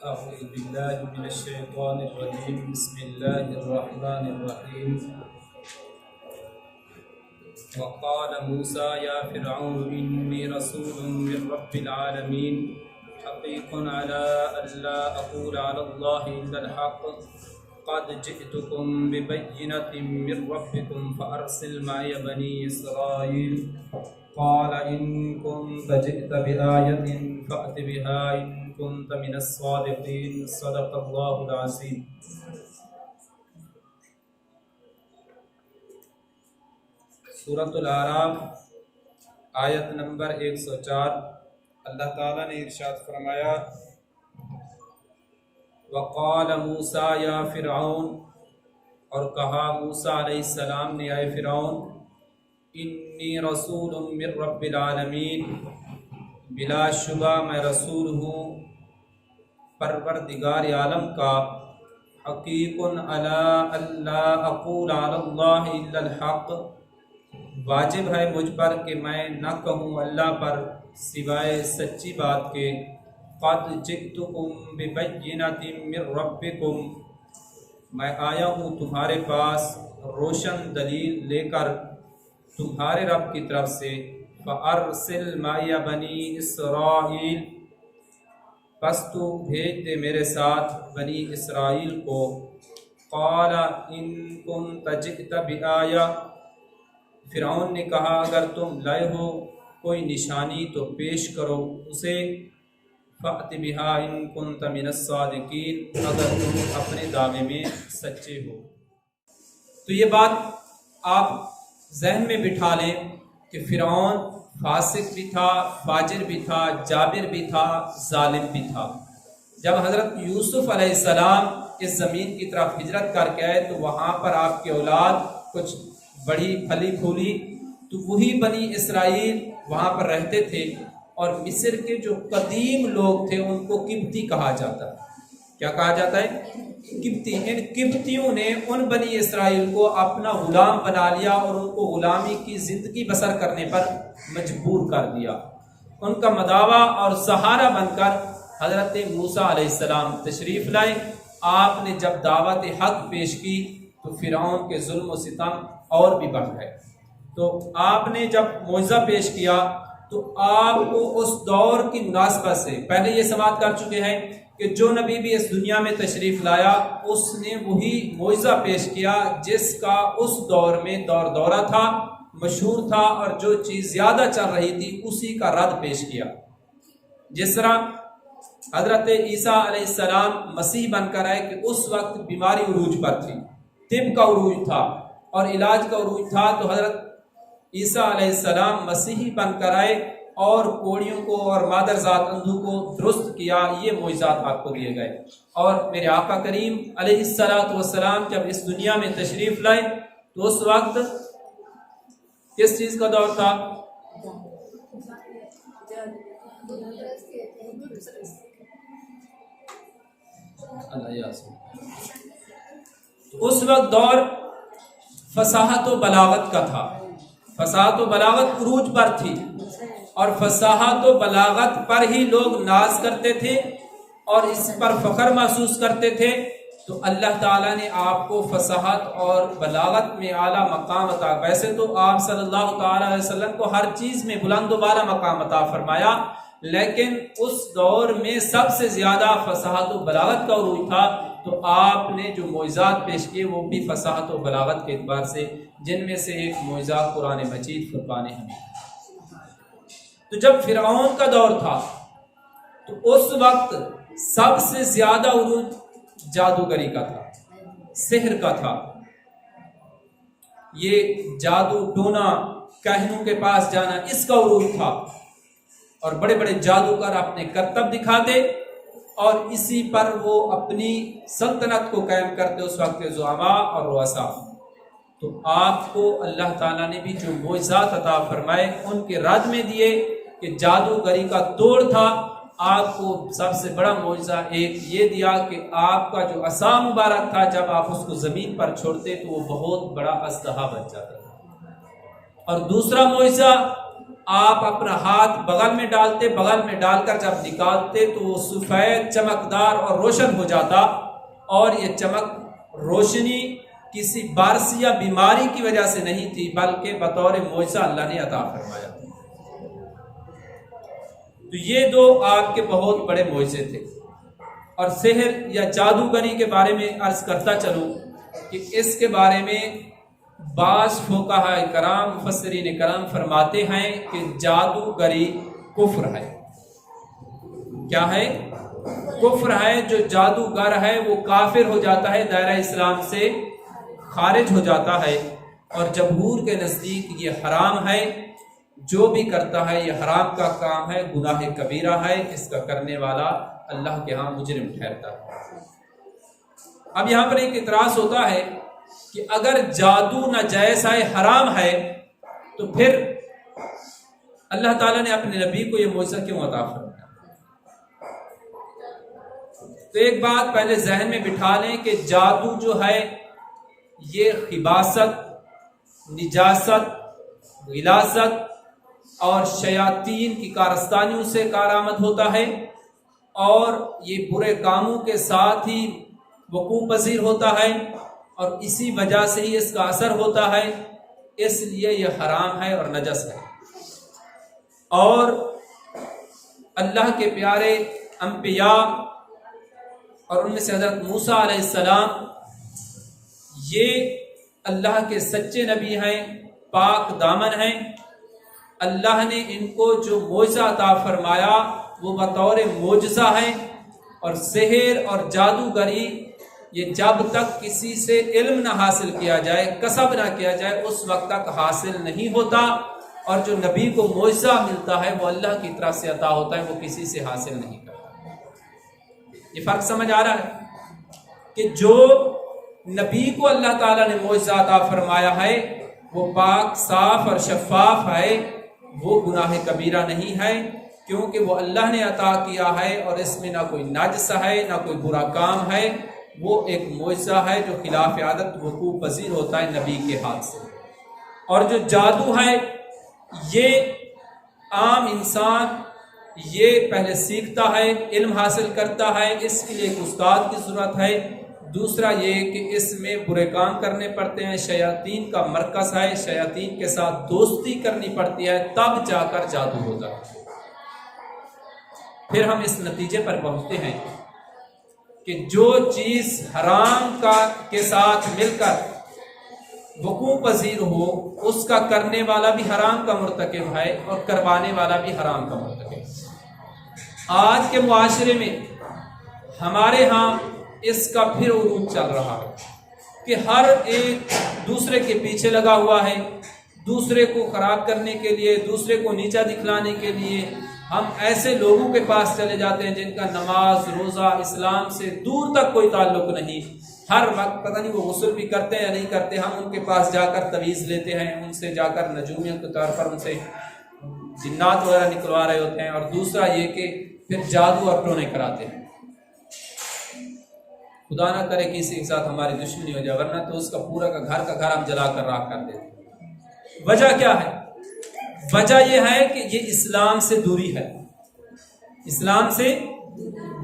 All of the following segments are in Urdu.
أعوذ بالله من الشيطان الرجيم بسم الله الرحمن الرحيم وقال موسى يا فرعون إني رسول من رب العالمين حقيق على ألا أقول على الله إلا الحق قد جئتكم ببينة من ربكم فأرسل معي بني إسرائيل قال إن كنت جئت بآية فأت بها إن كنت من الصادقين صدق الله العظيم۔ سورۃ الاعراف آیت نمبر 104۔ اللہ تعالیٰ نے ارشاد فرمایا وقال موسیٰ یا فرعون، اور کہا موسیٰ علیہ السلام نے اے فرعون، انی رسول من رب العالمین، بلا شبہ میں رسول ہوں پروردگار عالم کا، حقیق علی اللہ اقول علی اللہ الا الحق، واجب ہے مجھ پر کہ میں نہ کہوں اللہ پر سوائے سچی بات کے، قد جئتکم ببینۃ من ربکم، میں آیا ہوں تمہارے پاس روشن دلیل لے کر تمہارے رب کی طرف سے، فَأَرْسِلْ مَعِيَ بَنِي إِسْرَائِيل، پس تو بھیج دے میرے ساتھ بنی اسرائیل کو، قَالَ إِن كُنتَ جِئْتَ بِآیَةٍ، فرعون نے کہا اگر تم لائے ہو کوئی نشانی تو پیش کرو اسے، فَأْتِ بِهَا إِن كُنتَ مِنَ الصَّادِقِينَ، اگر تم اپنے دعوے میں سچے ہو۔ تو یہ بات آپ ذہن میں بٹھا لیں کہ فرعون فاسق بھی تھا، فاجر بھی تھا، جابر بھی تھا، ظالم بھی تھا۔ جب حضرت یوسف علیہ السلام اس زمین کی طرف ہجرت کر کے آئے تو وہاں پر آپ کی اولاد کچھ بڑی پھلی پھولی، تو وہی بنی اسرائیل وہاں پر رہتے تھے، اور مصر کے جو قدیم لوگ تھے ان کو قبطی کہا جاتا ہے۔ کیا کہا جاتا ہے؟ قبطی۔ ان قبطیوں نے ان بنی اسرائیل کو اپنا غلام بنا لیا اور ان کو غلامی کی زندگی بسر کرنے پر مجبور کر دیا۔ ان کا مداوا اور سہارا بن کر حضرت موسیٰ علیہ السلام تشریف لائے۔ آپ نے جب دعوت حق پیش کی تو فرعون کے ظلم و ستم اور بھی بڑھ گئے۔ تو آپ نے جب معجزہ پیش کیا تو آپ کو اس دور کی مناسبت سے پہلے یہ سماعت کر چکے ہیں کہ جو نبی بھی اس دنیا میں تشریف لایا اس نے وہی معجزہ پیش کیا جس کا اس دور میں دورہ تھا، مشہور تھا، اور جو چیز زیادہ چل رہی تھی اسی کا رد پیش کیا۔ جس طرح حضرت عیسیٰ علیہ السلام مسیح بن کر آئے کہ اس وقت بیماری عروج پر تھی، طب کا عروج تھا اور علاج کا عروج تھا، تو حضرت عیسیٰ علیہ السلام مسیحی بن کر آئے اور کوڑیوں کو اور مادر ذات اندھوں کو درست کیا۔ یہ معجزات آپ کو دیے گئے۔ اور میرے آقا کریم علیہ السلام جب اس دنیا میں تشریف لائے تو اس وقت کس چیز کا دور تھا؟ اس وقت دور فصاحت و بلاغت کا تھا۔ فصاحت و بلاغت عروج پر تھی، اور فصاحت و بلاغت پر ہی لوگ ناز کرتے تھے اور اس پر فخر محسوس کرتے تھے۔ تو اللہ تعالیٰ نے آپ کو فصاحت اور بلاغت میں اعلیٰ مقام عطا، ویسے تو آپ صلی اللہ تعالیٰ علیہ وسلم کو ہر چیز میں بلند و بالا مقام عطا فرمایا، لیکن اس دور میں سب سے زیادہ فصاحت و بلاغت کا عروج تھا۔ تو آپ نے جو معجزات پیش کیے وہ بھی فصاحت و بلاغت کے اعتبار سے، جن میں سے ایک معجزہ قرآن مجید فرقان حمید۔ تو جب فرعون کا دور تھا تو اس وقت سب سے زیادہ عروج جادوگری کا تھا، سحر کا تھا۔ یہ جادو ٹونا، کاہنوں کے پاس جانا، اس کا عروج تھا، اور بڑے بڑے جادوگر اپنے کرتب دکھاتے اور اسی پر وہ اپنی سلطنت کو قائم کرتے اس وقت کے زعماء اور رؤساء۔ تو آپ کو اللہ تعالیٰ نے بھی جو معجزات عطا فرمائے ان کے رد میں دیے کہ جادوگری کا توڑ تھا۔ آپ کو سب سے بڑا معجزہ ایک یہ دیا کہ آپ کا جو عصا مبارک تھا جب آپ اس کو زمین پر چھوڑتے تو وہ بہت بڑا اژدہا بن جاتا تھا۔ اور دوسرا معجزہ آپ اپنا ہاتھ بغل میں ڈالتے، بغل میں ڈال کر جب نکالتے تو وہ سفید چمکدار اور روشن ہو جاتا، اور یہ چمک روشنی کسی بارش یا بیماری کی وجہ سے نہیں تھی، بلکہ بطور معجزہ اللہ نے عطا فرمایا۔ تو یہ دو آپ کے بہت بڑے معجزے تھے۔ اور سحر یا جادوگری کے بارے میں عرض کرتا چلوں کہ اس کے بارے میں بعض فقہاء کرام مفسرین کرام فرماتے ہیں کہ جادوگری کفر ہے۔ کیا ہے؟ کفر ہے۔ جو جادوگر ہے وہ کافر ہو جاتا ہے، دائرہ اسلام سے خارج ہو جاتا ہے، اور جمہور کے نزدیک یہ حرام ہے۔ جو بھی کرتا ہے یہ حرام کا کام ہے، گناہ کبیرہ ہے، اس کا کرنے والا اللہ کے ہاں مجرم ٹھہرتا ہے۔ اب یہاں پر ایک اعتراض ہوتا ہے کہ اگر جادو ناجائز ہے، حرام ہے، تو پھر اللہ تعالیٰ نے اپنے نبی کو یہ معجزہ کیوں عطا فرمایا؟ تو ایک بات پہلے ذہن میں بٹھا لیں کہ جادو جو ہے یہ خباثت، نجاست، غلاظت اور شیاطین کی کارستانیوں سے کارآمد ہوتا ہے، اور یہ برے کاموں کے ساتھ ہی وقوع پذیر ہوتا ہے، اور اسی وجہ سے ہی اس کا اثر ہوتا ہے، اس لیے یہ حرام ہے اور نجس ہے۔ اور اللہ کے پیارے انبیاء اور ان میں سے حضرت موسیٰ علیہ السلام یہ اللہ کے سچے نبی ہیں، پاک دامن ہیں۔ اللہ نے ان کو جو معجزہ عطا فرمایا وہ بطور معجزہ ہے، اور سحر اور جادوگری یہ جب تک کسی سے علم نہ حاصل کیا جائے، کسب نہ کیا جائے، اس وقت تک حاصل نہیں ہوتا، اور جو نبی کو معجزہ ملتا ہے وہ اللہ کی طرف سے عطا ہوتا ہے، وہ کسی سے حاصل نہیں کرتا۔ یہ فرق سمجھ آ رہا ہے کہ جو نبی کو اللہ تعالیٰ نے معجزہ عطا فرمایا ہے وہ پاک، صاف اور شفاف ہے، وہ گناہ کبیرہ نہیں ہے، کیونکہ وہ اللہ نے عطا کیا ہے، اور اس میں نہ کوئی نجس ہے، نہ کوئی برا کام ہے، وہ ایک معجزہ ہے جو خلاف عادت وقوع پذیر ہوتا ہے نبی کے ہاتھ سے۔ اور جو جادو ہے یہ عام انسان یہ پہلے سیکھتا ہے، علم حاصل کرتا ہے، اس کے لیے ایک استاد کی ضرورت ہے۔ دوسرا یہ کہ اس میں برے کام کرنے پڑتے ہیں، شیاطین کا مرکز ہے، شیاطین کے ساتھ دوستی کرنی پڑتی ہے، تب جا کر جادو ہوتا ہے۔ پھر ہم اس نتیجے پر پہنچتے ہیں کہ جو چیز حرام کے ساتھ مل کر وقوع پذیر ہو، اس کا کرنے والا بھی حرام کا مرتکب ہے، اور کروانے والا بھی حرام کا مرتکب ہے۔ آج کے معاشرے میں ہمارے ہاں اس کا پھر عروج چل رہا ہے کہ ہر ایک دوسرے کے پیچھے لگا ہوا ہے، دوسرے کو خراب کرنے کے لیے، دوسرے کو نیچا دکھلانے کے لیے ہم ایسے لوگوں کے پاس چلے جاتے ہیں جن کا نماز روزہ اسلام سے دور تک کوئی تعلق نہیں، ہر وقت پتہ نہیں وہ غسل بھی کرتے ہیں یا نہیں کرتے، ہم ان کے پاس جا کر تویز لیتے ہیں، ان سے جا کر نجومیوں کے طور پر ان سے جنات وغیرہ نکلوا رہے ہوتے ہیں، اور دوسرا یہ کہ پھر جادو اور ٹونے کراتے ہیں۔ خدا نہ کرے کہ کسی کے ساتھ ہماری دشمنی ہو جائے، ورنہ تو اس کا پورا کا گھر ہم جلا کر راکھ کر دیتے ہیں۔ وجہ کیا ہے؟ وجہ یہ ہے کہ یہ اسلام سے دوری ہے، اسلام سے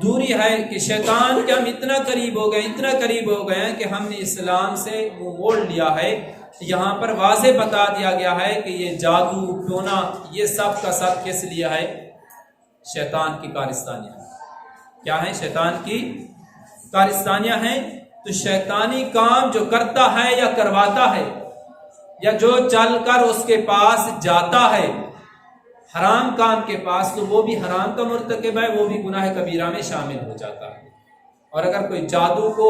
دوری ہے کہ شیطان کے ہم اتنا قریب ہو گئے ہیں کہ ہم نے اسلام سے منہ موڑ لیا ہے۔ یہاں پر واضح بتا دیا گیا ہے کہ یہ جادو ٹونا یہ سب کا سب کس لیے ہے؟ شیطان کی کارستانیاں۔ کیا ہیں؟ شیطان کی کارستانیاں ہیں۔ تو شیطانی کام جو کرتا ہے یا کرواتا ہے، یا جو چل کر اس کے پاس جاتا ہے حرام کام کے پاس، تو وہ بھی حرام کا مرتکب ہے، وہ بھی گناہ کبیرہ میں شامل ہو جاتا ہے۔ اور اگر کوئی جادو کو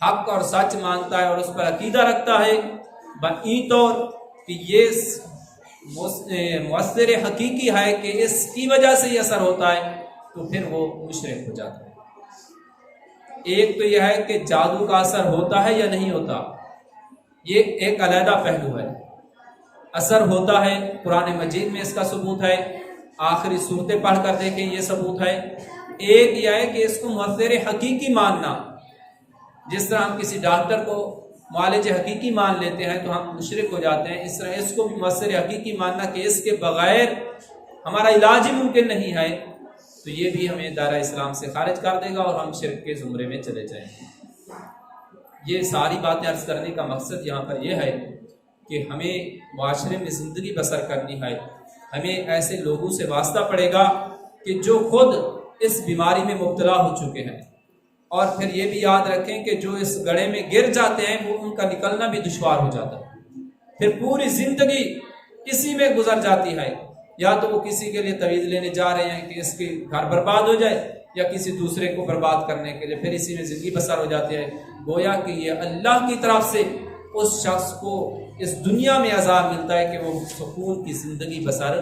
حق اور سچ مانتا ہے اور اس پر عقیدہ رکھتا ہے بائیں طور کہ یہ مؤثر حقیقی ہے کہ اس کی وجہ سے یہ اثر ہوتا ہے، تو پھر وہ مشرک ہو جاتا ہے۔ ایک تو یہ ہے کہ جادو کا اثر ہوتا ہے یا نہیں ہوتا، یہ ایک علیحدہ پہلو ہے۔ اثر ہوتا ہے، قرآن مجید میں اس کا ثبوت ہے، آخری صورتیں پڑھ کر دیکھیں یہ ثبوت ہے۔ ایک یہ ہے کہ اس کو مؤثر حقیقی ماننا، جس طرح ہم کسی ڈاکٹر کو معالج حقیقی مان لیتے ہیں تو ہم مشرک ہو جاتے ہیں، اس طرح اس کو بھی مؤثر حقیقی ماننا کہ اس کے بغیر ہمارا علاج ہی ممکن نہیں ہے، تو یہ بھی ہمیں دائرہ اسلام سے خارج کر دے گا اور ہم شرک کے زمرے میں چلے جائیں گے۔ یہ ساری باتیں عرض کرنے کا مقصد یہاں پر یہ ہے کہ ہمیں معاشرے میں زندگی بسر کرنی ہے، ہمیں ایسے لوگوں سے واسطہ پڑے گا کہ جو خود اس بیماری میں مبتلا ہو چکے ہیں، اور پھر یہ بھی یاد رکھیں کہ جو اس گڑھے میں گر جاتے ہیں وہ ان کا نکلنا بھی دشوار ہو جاتا ہے، پھر پوری زندگی اسی میں گزر جاتی ہے، یا تو وہ کسی کے لیے تعویذ لینے جا رہے ہیں کہ اس کے گھر برباد ہو جائے، یا کسی دوسرے کو برباد کرنے کے لیے پھر اسی میں زندگی بسر ہو جاتی ہے۔ گویا کہ یہ اللہ کی طرف سے اس شخص کو اس دنیا میں عذاب ملتا ہے کہ وہ سکون کی زندگی بسر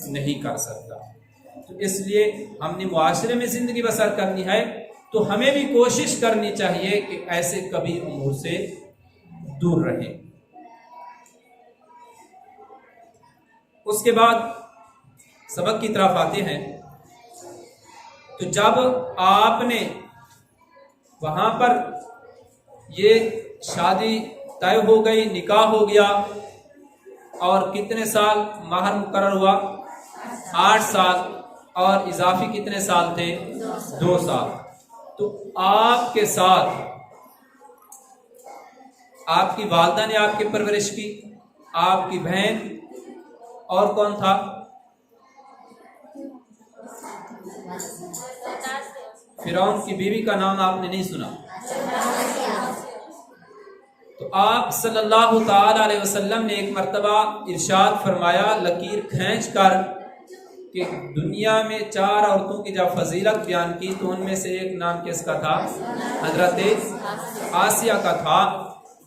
نہیں کر سکتا۔ تو اس لیے ہم نے معاشرے میں زندگی بسر کرنی ہے تو ہمیں بھی کوشش کرنی چاہیے کہ ایسے کبھی امور سے دور رہیں۔ اس کے بعد سبق کی طرف آتے ہیں، تو جب آپ نے وہاں پر یہ شادی طے ہو گئی، نکاح ہو گیا، اور کتنے سال مہر مقرر ہوا؟ 8 سال، اور اضافی کتنے سال تھے؟ 2 سال۔ تو آپ کے ساتھ آپ کی والدہ نے آپ کی پرورش کی، آپ کی بہن، اور کون تھا؟ فرعون کی بیوی کا نام آپ نے نہیں سنا؟ تو آپ صلی اللہ تعالی علیہ وسلم نے ایک مرتبہ ارشاد فرمایا لکیر کھینچ کر کہ دنیا میں 4 عورتوں کی جب فضیلت بیان کی تو ان میں سے ایک نام کس کا تھا؟ حضرت آسیہ کا تھا،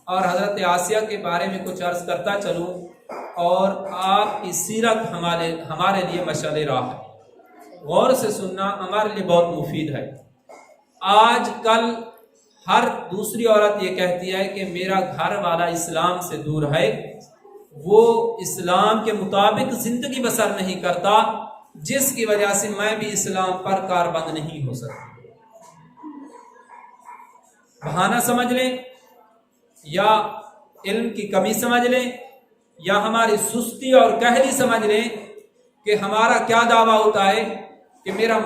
اور حضرت آسیہ کے بارے میں کچھ عرض کرتا چلوں، اور آپ کی سیرت ہمارے لیے مشعل راہ ہے، غور سے سننا ہمارے لیے بہت مفید ہے۔ آج کل ہر دوسری عورت یہ کہتی ہے کہ میرا گھر والا اسلام سے دور ہے، وہ اسلام کے مطابق زندگی بسر نہیں کرتا، جس کی وجہ سے میں بھی اسلام پر کاربند نہیں ہو سکتا۔ بہانہ سمجھ لیں، یا علم کی کمی سمجھ لیں، یا ہماری سستی اور کہلی سمجھ لیں کہ ہمارا کیا دعویٰ ہوتا ہے کہ میری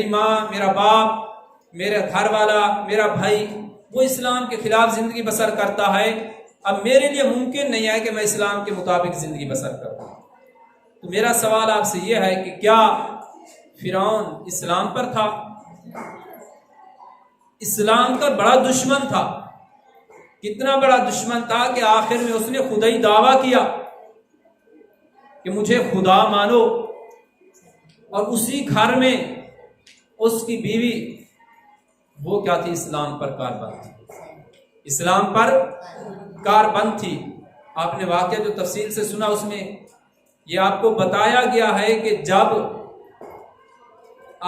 ماں، میرا باپ، میرا گھر والا، میرا بھائی وہ اسلام کے خلاف زندگی بسر کرتا ہے، اب میرے لیے ممکن نہیں ہے کہ میں اسلام کے مطابق زندگی بسر کروں۔ تو میرا سوال آپ سے یہ ہے کہ کیا فرعون اسلام پر تھا؟ اسلام کا بڑا دشمن تھا، کتنا بڑا دشمن تھا کہ آخر میں اس نے خدائی دعویٰ کیا کہ مجھے خدا مانو، اور اسی گھر میں اس کی بیوی وہ کیا تھی؟ اسلام پر کاربند تھی، اسلام پر کاربند تھی۔ آپ نے واقعہ جو تفصیل سے سنا اس میں یہ آپ کو بتایا گیا ہے کہ جب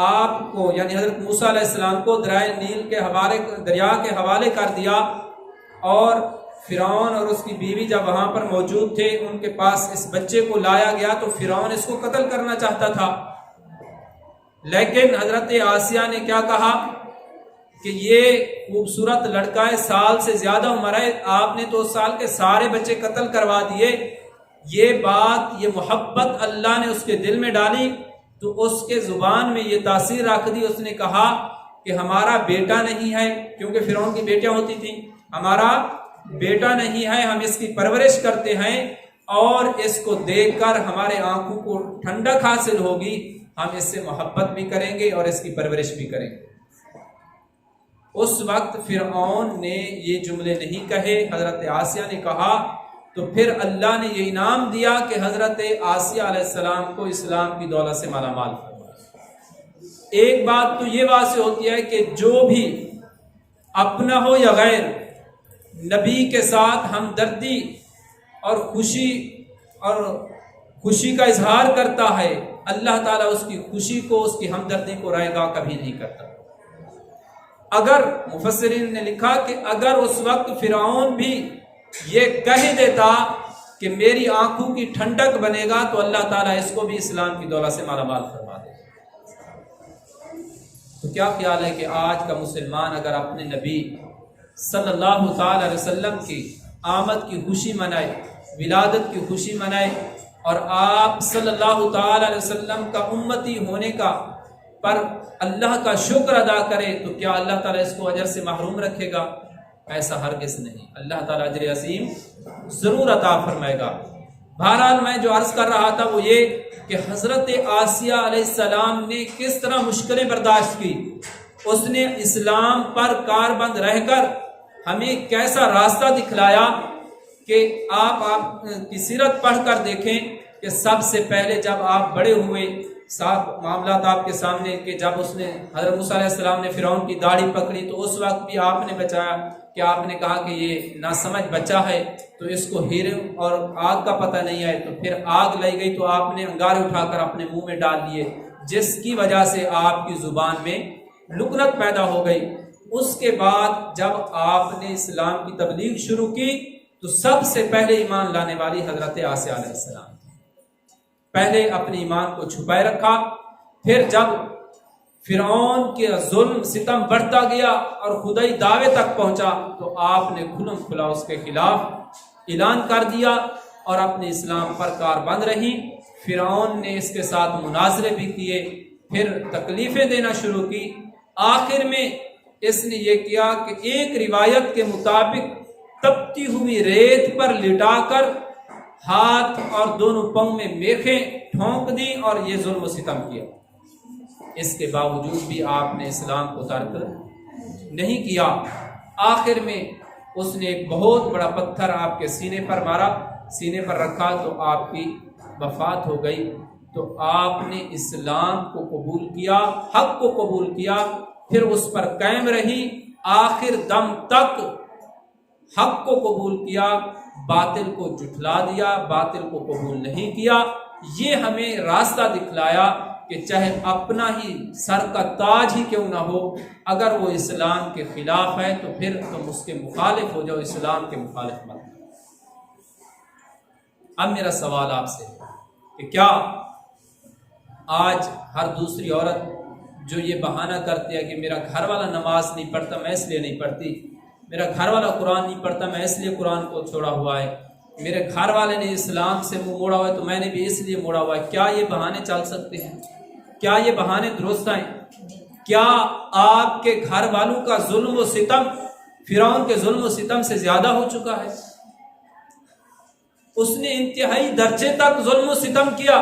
آپ کو یعنی حضرت موسیٰ علیہ السلام کو دریائے نیل کے دریا کے حوالے کر دیا، اور فرعون اور اس کی بیوی جب وہاں پر موجود تھے، ان کے پاس اس بچے کو لایا گیا تو فرعون اس کو قتل کرنا چاہتا تھا، لیکن حضرت آسیہ نے کیا کہا کہ یہ خوبصورت لڑکا ہے، سال سے زیادہ عمر ہے، آپ نے تو اس سال کے سارے بچے قتل کروا دیے۔ یہ بات، یہ محبت اللہ نے اس کے دل میں ڈالی تو اس کے زبان میں یہ تاثیر رکھ دی، اس نے کہا کہ ہمارا بیٹا نہیں ہے، کیونکہ فرعون کی بیٹیاں ہوتی تھیں، ہمارا بیٹا نہیں ہے، ہم اس کی پرورش کرتے ہیں، اور اس کو دیکھ کر ہمارے آنکھوں کو ٹھنڈک حاصل ہوگی، ہم اس سے محبت بھی کریں گے اور اس کی پرورش بھی کریں گے۔ اس وقت فرعون نے یہ جملے نہیں کہے، حضرت آسیہ نے کہا، تو پھر اللہ نے یہ انعام دیا کہ حضرت آسیہ علیہ السلام کو اسلام کی دولت سے مالا مال فرمایا۔ ایک بات تو یہ واضح ہوتی ہے کہ جو بھی اپنا ہو یا غیر، نبی کے ساتھ ہمدردی اور خوشی کا اظہار کرتا ہے، اللہ تعالیٰ اس کی خوشی کو، اس کی ہمدردی کو رائگاں کبھی نہیں کرتا۔ اگر مفسرین نے لکھا کہ اگر اس وقت فرعون بھی یہ کہہ دیتا کہ میری آنکھوں کی ٹھنڈک بنے گا تو اللہ تعالیٰ اس کو بھی اسلام کی دولت سے مالا مال فرما دے۔ تو کیا خیال ہے کہ آج کا مسلمان اگر اپنے نبی صلی اللہ تعالی علیہ وسلم کی آمد کی خوشی منائے، ولادت کی خوشی منائے، اور آپ صلی اللہ تعالی علیہ وسلم کا امتی ہونے کا پر اللہ کا شکر ادا کرے، تو کیا اللہ تعالیٰ اس کو اجر سے محروم رکھے گا؟ ایسا ہرگز نہیں، اللہ تعالیٰ اجر عظیم ضرور عطا فرمائے گا۔ بہرحال میں جو عرض کر رہا تھا وہ یہ کہ حضرت آسیہ علیہ السلام نے کس طرح مشکلیں برداشت کی، اس نے اسلام پر کاربند رہ کر ہمیں کیسا راستہ دکھلایا کہ آپ کی سیرت پڑھ کر دیکھیں کہ سب سے پہلے جب آپ بڑے ہوئے، صاحب معاملات آپ کے سامنے کہ جب اس نے حضرت موسیٰ علیہ السلام نے فرعون کی داڑھی پکڑی تو اس وقت بھی آپ نے بچایا کہ آپ نے کہا کہ یہ ناسمجھ بچہ ہے تو اس کو ہیرے اور آگ کا پتہ نہیں ہے، تو پھر آگ لگ گئی تو آپ نے انگارے اٹھا کر اپنے منہ میں ڈال دیے، جس کی وجہ سے آپ کی زبان میں لکنت پیدا ہو گئی۔ اس کے بعد جب آپ نے اسلام کی تبلیغ شروع کی تو سب سے پہلے ایمان لانے والی حضرت آسیہ علیہ السلام، پہلے اپنے ایمان کو چھپائے رکھا، پھر جب فرعون کے ظلم ستم بڑھتا گیا اور خدائی دعوے تک پہنچا تو آپ نے کھلم کھلا اس کے خلاف اعلان کر دیا اور اپنے اسلام پر کاربند رہی۔ فرعون نے اس کے ساتھ مناظرے بھی کیے، پھر تکلیفیں دینا شروع کی، آخر میں اس نے یہ کیا کہ ایک روایت کے مطابق تپتی ہوئی ریت پر لٹا کر ہاتھ اور دونوں پاؤں میں میخیں ٹھونک دی اور یہ ظلم و ستم کیا۔ اس کے باوجود بھی آپ نے اسلام کو ترک نہیں کیا۔ آخر میں اس نے ایک بہت بڑا پتھر آپ کے سینے پر مارا، سینے پر رکھا تو آپ کی وفات ہو گئی۔ تو آپ نے اسلام کو قبول کیا، حق کو قبول کیا، پھر اس پر قائم رہی، آخر دم تک حق کو قبول کیا، باطل کو جھٹلا دیا، باطل کو قبول نہیں کیا۔ یہ ہمیں راستہ دکھلایا کہ چاہے اپنا ہی سر کا تاج ہی کیوں نہ ہو، اگر وہ اسلام کے خلاف ہے تو پھر تم اس کے مخالف ہو جاؤ، اسلام کے مخالف مت۔ اب میرا سوال آپ سے کہ کیا آج ہر دوسری عورت جو یہ بہانہ کرتی ہے کہ میرا گھر والا نماز نہیں پڑھتا میں اس لیے نہیں پڑھتی، میرا گھر والا قرآن نہیں پڑھتا میں اس لیے قرآن کو چھوڑا ہوا ہے، میرے گھر والے نے اسلام سے منہ موڑا ہوا ہے تو میں نے بھی اس لیے موڑا ہوا ہے، کیا یہ بہانے چل سکتے ہیں؟ کیا یہ بہانے درست ہیں؟ کیا آپ کے گھر والوں کا ظلم و ستم فرعون کے ظلم و ستم سے زیادہ ہو چکا ہے؟ اس نے انتہائی درجے تک ظلم و ستم کیا،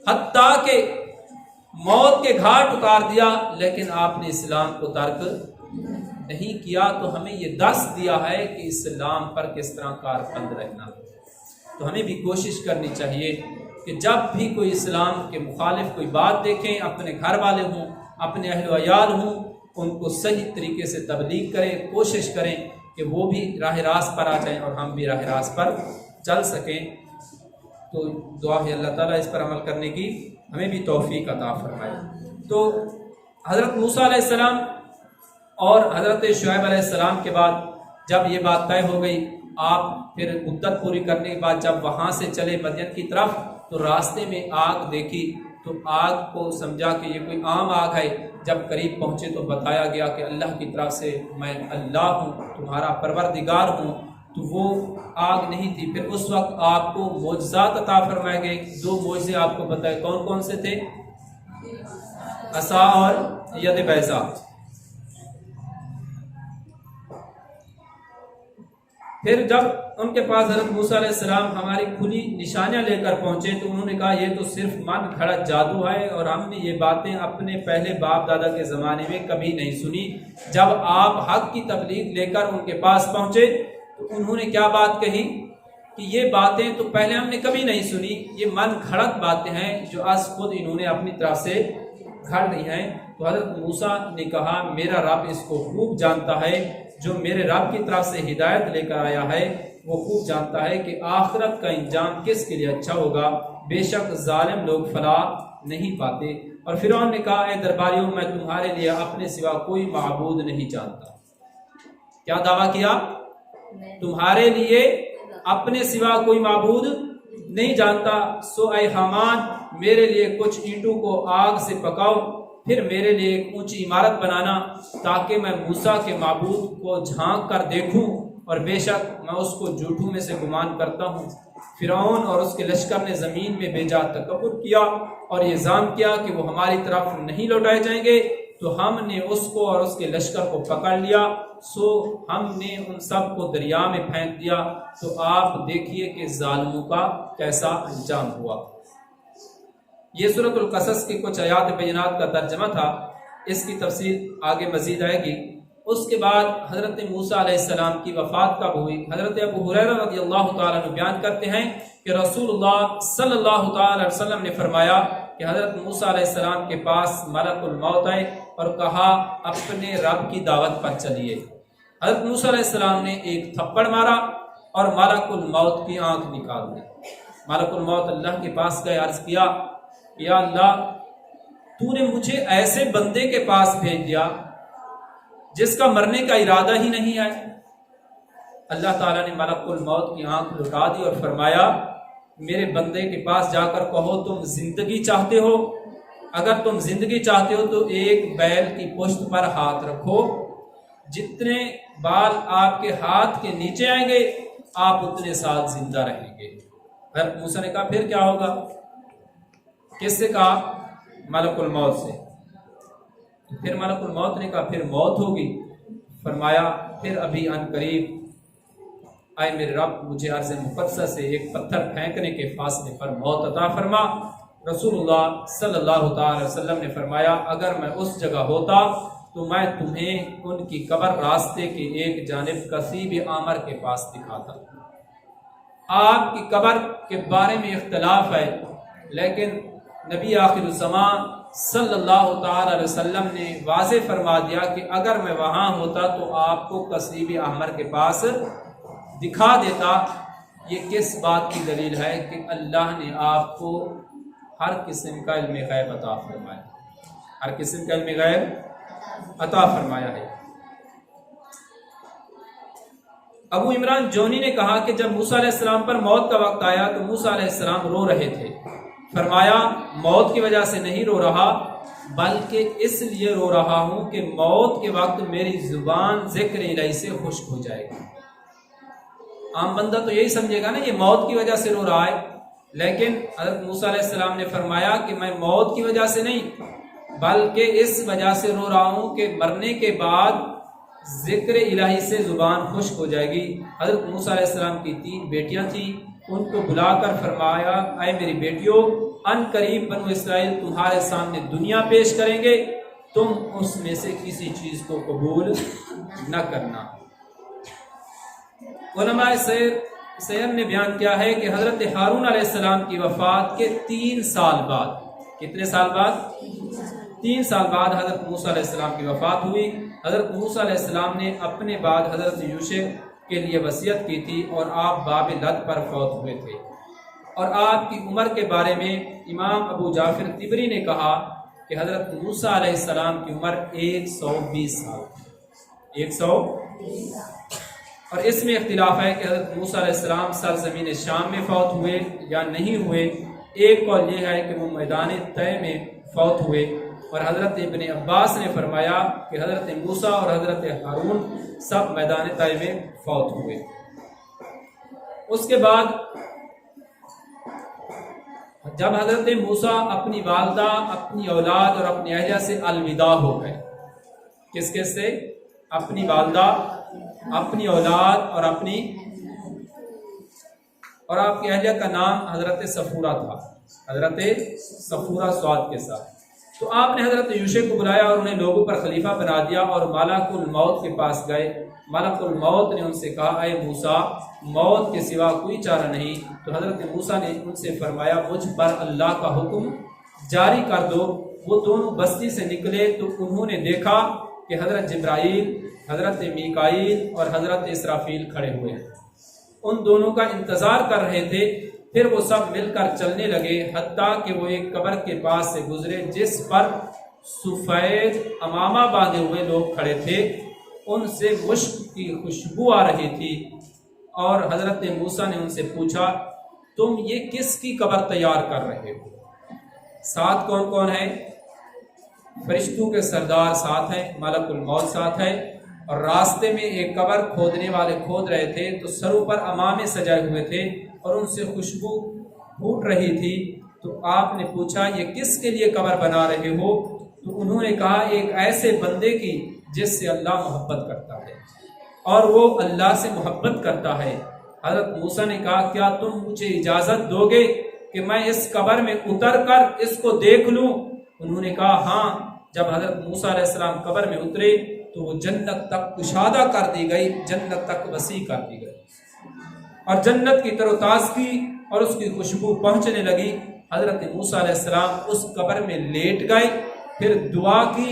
حتیٰ کہ موت کے گھاٹ اتار دیا، لیکن آپ نے اسلام کو ترک نہیں کیا۔ تو ہمیں یہ درس دیا ہے کہ اسلام پر کس طرح کاربند رہنا۔ تو ہمیں بھی کوشش کرنی چاہیے کہ جب بھی کوئی اسلام کے مخالف کوئی بات دیکھیں، اپنے گھر والے ہوں، اپنے اہل و عیال ہوں، ان کو صحیح طریقے سے تبلیغ کریں، کوشش کریں کہ وہ بھی راہ راست پر آ جائیں اور ہم بھی راہ راست پر چل سکیں۔ تو دعا ہے اللہ تعالیٰ اس پر عمل کرنے کی ہمیں بھی توفیق عطا فرمائے۔ تو حضرت موسیٰ علیہ السلام اور حضرت شعیب علیہ السلام کے بعد جب یہ بات طے ہو گئی، آپ پھر مدت پوری کرنے کے بعد جب وہاں سے چلے مدین کی طرف تو راستے میں آگ دیکھی تو آگ کو سمجھا کہ یہ کوئی عام آگ ہے۔ جب قریب پہنچے تو بتایا گیا کہ اللہ کی طرف سے میں اللہ ہوں، تمہارا پروردگار ہوں۔ تو وہ آگ نہیں تھی۔ پھر اس وقت آپ کو معجزات عطا فرمائے گئے، 2 معجزے آپ کو بتائے، کون کون سے تھے؟ عصا اور ید بیضا۔ پھر جب ان کے پاس حضرت موسیٰ علیہ السلام ہماری کھلی نشانیاں لے کر پہنچے تو انہوں نے کہا یہ تو صرف من گھڑت جادو ہے اور ہم نے یہ باتیں اپنے پہلے باپ دادا کے زمانے میں کبھی نہیں سنی۔ جب آپ حق کی تبلیغ لے کر ان کے پاس پہنچے تو انہوں نے کیا بات کہی کہ یہ باتیں تو پہلے ہم نے کبھی نہیں سنی، یہ من گھڑت باتیں ہیں جو آج خود انہوں نے اپنی طرف سے گھڑ لی ہیں۔ تو حضرت موسیٰ نے کہا میرا رب اس کو خوب جانتا ہے، جو میرے رب کی طرف سے ہدایت لے کر آیا ہے وہ خوب جانتا ہے کہ آخرت کا انجام کس کے لیے اچھا ہوگا، بے شک ظالم لوگ فلاح نہیں پاتے۔ اور فرعون نے کہا اے درباریوں میں تمہارے لیے اپنے سوا کوئی معبود نہیں جانتا۔ کیا دعویٰ کیا؟ تمہارے لیے اپنے سوا کوئی معبود نہیں جانتا، سو اے حامان میرے لیے کچھ اینٹوں کو آگ سے پکاؤ پھر میرے لیے ایک اونچی عمارت بنانا تاکہ میں موسیٰ کے معبود کو جھانک کر دیکھوں، اور بے شک میں اس کو جھوٹوں میں سے گمان کرتا ہوں۔ فرعون اور اس کے لشکر نے زمین میں بے جا تکبر کیا اور یہ ظن کیا کہ وہ ہماری طرف نہیں لوٹائے جائیں گے، تو ہم نے اس کو اور اس کے لشکر کو پکڑ لیا، سو ہم نے ان سب کو دریا میں پھینک دیا۔ تو آپ دیکھیے کہ ظالموں کا کیسا انجام ہوا۔ یہ سورۃ القصص کی کچھ آیات بینات کا ترجمہ تھا، اس کی تفصیل آگے مزید آئے گی۔ اس کے بعد حضرت موسیٰ علیہ السلام کی وفات کب ہوئی؟ حضرت ابو ہریرہ رضی اللہ تعالیٰ عنہ بیان کرتے ہیں کہ رسول اللہ صلی اللہ تعالیٰ علیہ وسلم نے فرمایا کہ حضرت موسیٰ علیہ السلام کے پاس ملک الموت آئے اور کہا اپنے رب کی دعوت پر چلیے۔ حضرت موسیٰ علیہ السلام نے ایک تھپڑ مارا اور ملک الموت کی آنکھ نکال دی۔ ملک الموت اللہ کے پاس گئے، عرض کیا یا اللہ، تو نے مجھے ایسے بندے کے پاس بھیج دیا جس کا مرنے کا ارادہ ہی نہیں ہے۔ اللہ تعالیٰ نے ملک الموت کی آنکھ لٹا دی اور فرمایا میرے بندے کے پاس جا کر کہو تم زندگی چاہتے ہو، اگر تم زندگی چاہتے ہو تو ایک بیل کی پشت پر ہاتھ رکھو، جتنے بال آپ کے ہاتھ کے نیچے آئیں گے آپ اتنے سال زندہ رہیں گے۔ حضرت موسیٰ نے کہا پھر کیا ہوگا؟ کس سے کہا؟ ملک الموت سے۔ پھر ملک الموت نے کہا پھر موت ہوگی۔ فرمایا پھر ابھی ان قریب آئے میرے رب مجھے ارض مقدسہ سے ایک پتھر پھینکنے کے فاصلے پر موت عطا فرما۔ رسول اللہ صلی اللہ تعالی وسلم نے فرمایا اگر میں اس جگہ ہوتا تو میں تمہیں ان کی قبر راستے کی ایک جانب کثیب عامر کے پاس دکھاتا۔ آپ کی قبر کے بارے میں اختلاف ہے، لیکن نبی آخر الزمان صلی اللہ تعالی علیہ وسلم نے واضح فرما دیا کہ اگر میں وہاں ہوتا تو آپ کو کثیب احمر کے پاس دکھا دیتا۔ یہ کس بات کی دلیل ہے؟ کہ اللہ نے آپ کو ہر قسم کا علم غیب عطا فرمایا، ہر قسم کا علم غیب عطا فرمایا ہے۔ ابو عمران جونی نے کہا کہ جب موسیٰ علیہ السلام پر موت کا وقت آیا تو موسیٰ علیہ السلام رو رہے تھے۔ فرمایا موت کی وجہ سے نہیں رو رہا بلکہ اس لیے رو رہا ہوں کہ موت کے وقت میری زبان ذکر الہی سے خشک ہو جائے گی۔ عام بندہ تو یہی سمجھے گا نا یہ موت کی وجہ سے رو رہا ہے، لیکن حضرت موسیٰ علیہ السلام نے فرمایا کہ میں موت کی وجہ سے نہیں بلکہ اس وجہ سے رو رہا ہوں کہ مرنے کے بعد ذکر الہی سے زبان خشک ہو جائے گی۔ حضرت موسیٰ علیہ السلام کی 3 بیٹیاں تھیں، ان کو بلا کر فرمایا اے میری بیٹیوں، ان قریب بنو اسرائیل تمہارے سامنے دنیا پیش کریں گے، تم اس میں سے کسی چیز کو قبول نہ کرنا۔ علماء سیر نے بیان کیا ہے کہ حضرت ہارون علیہ السلام کی وفات کے 3 سال بعد، کتنے سال بعد؟ 3 سال بعد حضرت موسیٰ علیہ السلام کی وفات ہوئی۔ حضرت موسیٰ علیہ السلام نے اپنے بعد حضرت یوشع کے لیے وصیت کی تھی اور آپ باب لد پر فوت ہوئے تھے۔ اور آپ کی عمر کے بارے میں امام ابو جعفر طبری نے کہا کہ حضرت موسیٰ علیہ السلام کی عمر 120 سال تھی، 120۔ اور اس میں اختلاف ہے کہ حضرت موسیٰ علیہ السلام سرزمین شام میں فوت ہوئے یا نہیں ہوئے۔ ایک قول یہ ہے کہ وہ میدان طے میں فوت ہوئے، اور حضرت ابن عباس نے فرمایا کہ حضرت موسیٰ اور حضرت ہارون سب میدان طے میں فوت ہوئے۔ اس کے بعد جب حضرت موسیٰ اپنی والدہ، اپنی اولاد اور اپنی اہلیہ سے الوداع ہو گئے، کس کس سے؟ اپنی والدہ، اپنی اولاد اور آپ کی اہلیہ کا نام حضرت صفورہ تھا، حضرت صفورہ سواد کے ساتھ۔ تو آپ نے حضرت یوشع کو بلایا اور انہیں لوگوں پر خلیفہ بنا دیا اور ملک الموت کے پاس گئے۔ ملک الموت نے ان سے کہا اے موسیٰ، موت کے سوا کوئی چارہ نہیں۔ تو حضرت موسیٰ نے ان سے فرمایا مجھ پر اللہ کا حکم جاری کر دو۔ وہ دونوں بستی سے نکلے تو انہوں نے دیکھا کہ حضرت جبرائیل، حضرت میکائیل اور حضرت اسرافیل کھڑے ہوئے ہیں، ان دونوں کا انتظار کر رہے تھے۔ پھر وہ سب مل کر چلنے لگے حتیٰ کہ وہ ایک قبر کے پاس سے گزرے جس پر سفید عمامہ باندھے ہوئے لوگ کھڑے تھے، ان سے مشک کی خوشبو آ رہی تھی۔ اور حضرت موسیٰ نے ان سے پوچھا تم یہ کس کی قبر تیار کر رہے ہو؟ ساتھ کون کون ہے؟ فرشتوں کے سردار ساتھ ہیں، ملک الموت ساتھ ہے، اور راستے میں ایک قبر کھودنے والے کھود رہے تھے تو سروں پر امامے سجائے ہوئے تھے اور ان سے خوشبو پھوٹ رہی تھی۔ تو آپ نے پوچھا یہ کس کے لیے قبر بنا رہے ہو؟ تو انہوں نے کہا ایک ایسے بندے کی جس سے اللہ محبت کرتا ہے اور وہ اللہ سے محبت کرتا ہے۔ حضرت موسیٰ نے کہا کیا تم مجھے اجازت دو گے کہ میں اس قبر میں اتر کر اس کو دیکھ لوں؟ انہوں نے کہا ہاں۔ جب حضرت موسیٰ علیہ السلام قبر میں اترے تو وہ جنت تک کشادہ کر دی گئی، جنت تک وسیع کر دی گئی اور جنت کی تر و تازگی اور اس کی خوشبو پہنچنے لگی۔ حضرت موسیٰ علیہ السلام اس قبر میں لیٹ گئے، پھر دعا کی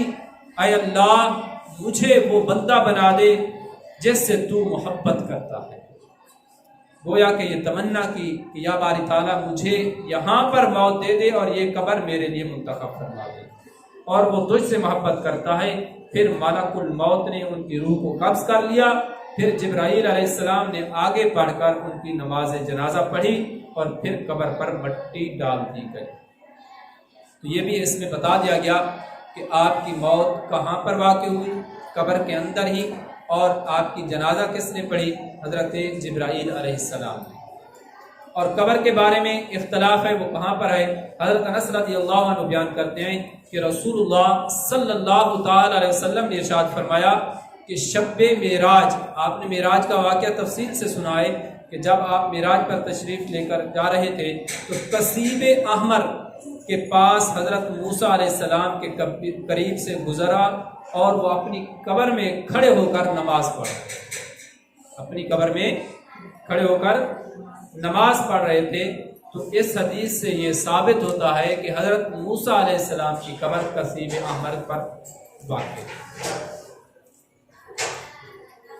اے اللہ مجھے وہ بندہ بنا دے جس سے تو محبت کرتا ہے۔ گویا کہ یہ تمنا کی کہ یا باری تعالیٰ مجھے یہاں پر موت دے دے اور یہ قبر میرے لیے منتخب فرما دے، اور وہ تجھ سے محبت کرتا ہے۔ پھر ملک الموت نے ان کی روح کو قبض کر لیا، پھر جبرائیل علیہ السلام نے آگے پڑھ کر ان کی نماز جنازہ پڑھی اور پھر قبر پر مٹی ڈال دی گئی۔ تو یہ بھی اس میں بتا دیا گیا کہ آپ کی موت کہاں پر واقع ہوئی، قبر کے اندر ہی، اور آپ کی جنازہ کس نے پڑھی؟ حضرت جبرائیل علیہ السلام نے۔ اور قبر کے بارے میں اختلاف ہے وہ کہاں پر ہے؟ حضرت انس رضی اللہ عنہ بیان کرتے ہیں کہ رسول اللہ صلی اللہ تعالی علیہ وسلم نے ارشاد فرمایا کہ شب معراج، آپ نے معراج کا واقعہ تفصیل سے سنا ہے کہ جب آپ معراج پر تشریف لے کر جا رہے تھے تو کثیب احمر کے پاس حضرت موسیٰ علیہ السلام کے قریب سے گزرا اور وہ اپنی قبر میں کھڑے ہو کر نماز پڑھ رہے تھے، اپنی قبر میں کھڑے ہو کر نماز پڑھ رہے تھے۔ تو اس حدیث سے یہ ثابت ہوتا ہے کہ حضرت موسیٰ علیہ السلام کی قبر کثیب احمر پر واقع ہے۔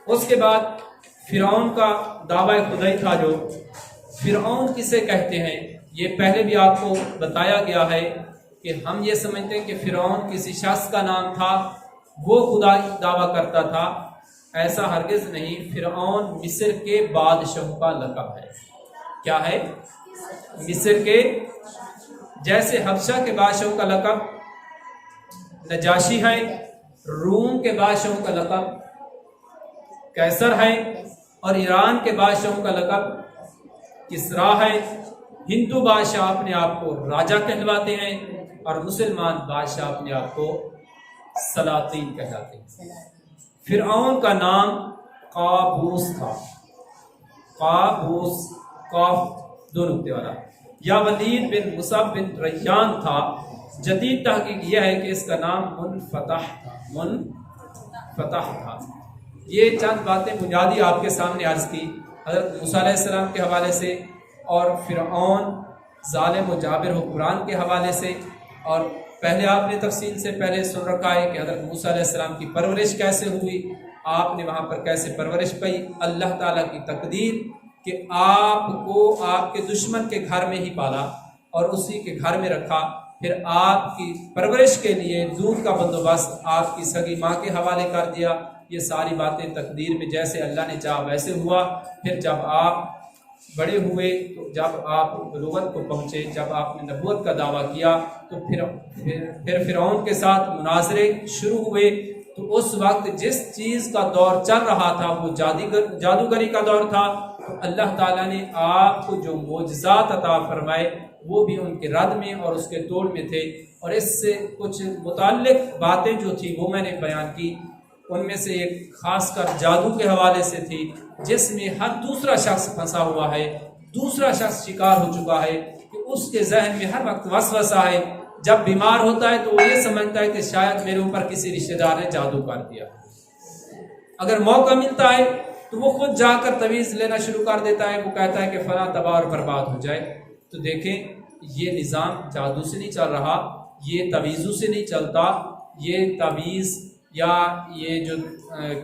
اس کے بعد فرعون کا دعویٰ خدائی تھا، جو فرعون کسے کہتے ہیں یہ پہلے بھی آپ کو بتایا گیا ہے کہ ہم یہ سمجھتے ہیں کہ فرعون کسی شخص کا نام تھا، وہ خدائی دعویٰ کرتا تھا، ایسا ہرگز نہیں۔ فرعون مصر کے بادشاہوں کا لقب ہے۔ کیا ہے؟ مصر کے، جیسے حبشہ کے بادشاہوں کا لقب نجاشی ہے، روم کے بادشاہوں کا لقب قیصر ہے، اور ایران کے بادشاہوں کا لقب کسرا ہے۔ ہندو بادشاہ اپنے آپ کو راجہ کہلواتے ہیں اور مسلمان بادشاہ اپنے آپ کو سلاطین کہلاتے ہیں۔ فرعون کا نام قابوس تھا، قابوس، قاف دو نقطے والا، یا ولید بن مصعب بن ریان تھا۔ جدید تحقیق یہ ہے کہ اس کا نام منفتح تھا، منفتح تھا۔ یہ چند باتیں بنیادی آپ کے سامنے عرض کی حضرت موسیٰ علیہ السلام کے حوالے سے اور فرعون ظالم و جابر حکمران کے حوالے سے، اور پہلے آپ نے تفصیل سے پہلے سن رکھا ہے کہ حضرت موسیٰ علیہ السلام کی پرورش کیسے ہوئی، آپ نے وہاں پر کیسے پرورش پائی، اللہ تعالیٰ کی تقدیر کہ آپ کو آپ کے دشمن کے گھر میں ہی پالا اور اسی کے گھر میں رکھا، پھر آپ کی پرورش کے لیے دودھ کا بندوبست آپ کی سگی ماں کے حوالے کر دیا۔ یہ ساری باتیں تقدیر میں جیسے اللہ نے چاہا ویسے ہوا۔ پھر جب آپ بڑے ہوئے، تو جب آپ بلوغت کو پہنچے، جب آپ نے نبوت کا دعویٰ کیا، تو پھر فرعون کے ساتھ مناظرے شروع ہوئے۔ تو اس وقت جس چیز کا دور چل رہا تھا وہ جادوگری کا دور تھا، تو اللہ تعالیٰ نے آپ کو جو معجزات عطا فرمائے وہ بھی ان کے رد میں اور اس کے توڑ میں تھے، اور اس سے کچھ متعلق باتیں جو تھی وہ میں نے بیان کی۔ ان میں سے ایک خاص کر جادو کے حوالے سے تھی، جس میں ہر دوسرا شخص پھنسا ہوا ہے، دوسرا شخص شکار ہو چکا ہے کہ اس کے ذہن میں ہر وقت وسوسہ ہے۔ جب بیمار ہوتا ہے تو وہ یہ سمجھتا ہے کہ شاید میرے اوپر کسی رشتہ دار نے جادو کر دیا۔ اگر موقع ملتا ہے تو وہ خود جا کر تعویذ لینا شروع کر دیتا ہے، وہ کہتا ہے کہ فلاں تباہ اور برباد ہو جائے۔ تو دیکھیں یہ نظام جادو سے نہیں چل رہا، یہ تعویذوں سے نہیں چلتا، یہ تعویذ یا یہ جو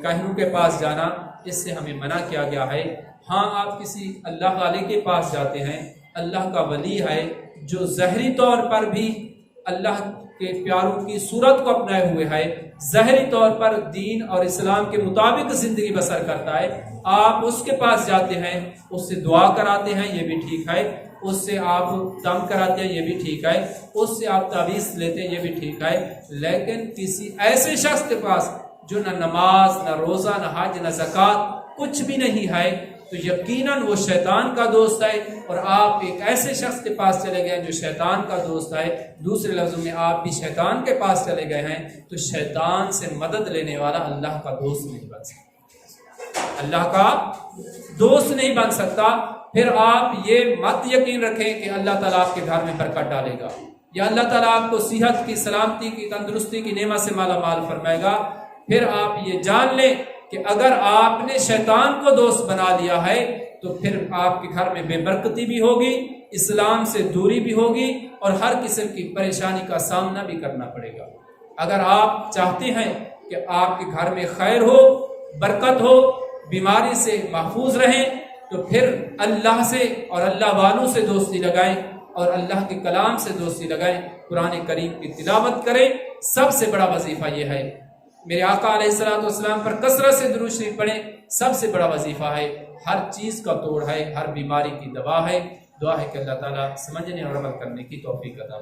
کاہنوں کے پاس جانا، اس سے ہمیں منع کیا گیا ہے۔ ہاں آپ کسی اللہ والے کے پاس جاتے ہیں، اللہ کا ولی ہے جو ظاہری طور پر بھی اللہ کے پیاروں کی صورت کو اپنائے ہوئے ہے، ظاہری طور پر دین اور اسلام کے مطابق زندگی بسر کرتا ہے، آپ اس کے پاس جاتے ہیں، اس سے دعا کراتے ہیں، یہ بھی ٹھیک ہے، اس سے آپ دم کراتے ہیں، یہ بھی ٹھیک ہے، اس سے آپ تعویذ لیتے ہیں، یہ بھی ٹھیک ہے، لیکن کسی ایسے شخص کے پاس جو نہ نماز، نہ روزہ، نہ حج، نہ زکوٰۃ، کچھ بھی نہیں ہے، تو یقیناً وہ شیطان کا دوست ہے، اور آپ ایک ایسے شخص کے پاس چلے گئے جو شیطان کا دوست ہے، دوسرے لفظوں میں آپ بھی شیطان کے پاس چلے گئے ہیں، تو شیطان سے مدد لینے والا اللہ کا دوست نہیں بن سکتا، اللہ کا دوست نہیں بن سکتا۔ پھر آپ یہ مت یقین رکھیں کہ اللہ تعالیٰ آپ کے گھر میں برکت ڈالے گا، یا اللہ تعالیٰ آپ کو صحت کی، سلامتی کی، تندرستی کی نعمت سے مالا مال فرمائے گا۔ پھر آپ یہ جان لیں کہ اگر آپ نے شیطان کو دوست بنا لیا ہے تو پھر آپ کے گھر میں بے برکتی بھی ہوگی، اسلام سے دوری بھی ہوگی، اور ہر قسم کی پریشانی کا سامنا بھی کرنا پڑے گا۔ اگر آپ چاہتے ہیں کہ آپ کے گھر میں خیر ہو، برکت ہو، بیماری سے محفوظ رہیں، تو پھر اللہ سے اور اللہ والوں سے دوستی لگائیں، اور اللہ کے کلام سے دوستی لگائیں، قرآن کریم کی تلاوت کریں۔ سب سے بڑا وظیفہ یہ ہے، میرے آقا علیہ الصلوۃ والسلام پر کثرت سے درود شریف پڑھیں، سب سے بڑا وظیفہ ہے، ہر چیز کا توڑ ہے، ہر بیماری کی دوا ہے۔ دعا ہے کہ اللہ تعالیٰ سمجھنے اور عمل کرنے کی توفیق عطا